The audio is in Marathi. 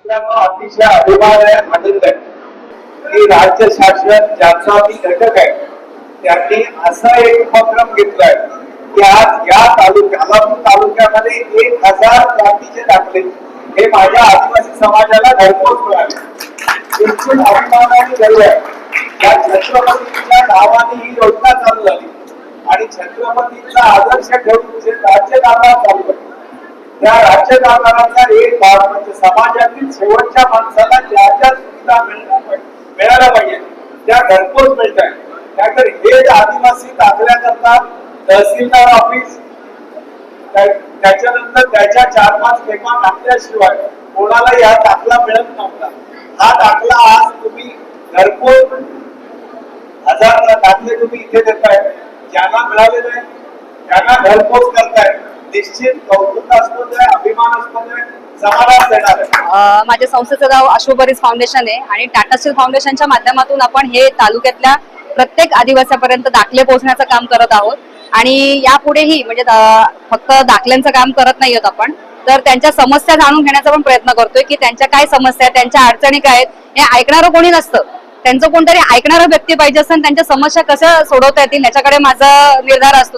अतिशय अभिमान आहे, आनंद आहे की राज्य शासन ज्याचा मी घटक आहे त्यांनी असा एक उपक्रम घेतलाय की आज या तालुक्यामध्ये 1000 जातीचे दाखले हे माझ्या आदिवासी समाजाला घरपोच मिळाले. बिलकुल अभिमानाने गर्व आहे. या छत्रपतींच्या नावाने ही योजना चालू झाली आणि छत्रपतींचा आदर्श ठेवून जे राज्यकारभार चालू आहे त्या राज्यकारभाराचा एक भाग म्हणजे समाजातील शेवटच्या माणसाला ज्या ज्या सुविधा मिळायला पाहिजे त्या घरपोच मिळत आहेत. त्यानंतर हे आदिवासी दाखल्या करतात तहसीलदार ऑफिस, त्याच्यानंतर त्याच्या 4-5 टेपा घातल्याशिवाय कोणाला हा दाखला मिळत नव्हता. हा दाखला आज तुम्ही घरपोच 1000 दाखले तुम्ही इथे देताय. ज्यांना मिळाले नाही त्यांना घरपोच करताय. निश्चित कौतुकास्पद आहे, अभिमानास्पद आहे, समाधान देणार आहे. माझ्या संस्थेचं नाव अशोबरीज फाउंडेशन आहे आणि टाटा स्टील फाउंडेशनच्या माध्यमातून आपण हे तालुक्यातल्या प्रत्येक आदिवासीपर्यंत दाखले पोहोचण्याचं काम करत आहोत. आणि यापुढेही म्हणजे फक्त दाखल्यांचं काम करत नाही आहोत आपण, तर त्यांच्या समस्या जाणून घेण्याचा पण प्रयत्न करतोय की त्यांच्या काय समस्या आहेत, त्यांच्या अडचणी काय आहेत. हे ऐकणारं कोणी नसतं, त्यांचं कोणतरी ऐकणारं व्यक्ती पाहिजे असतं. त्यांच्या समस्या कशा सोडवता येतील याच्याकडे माझा निर्धार असतो.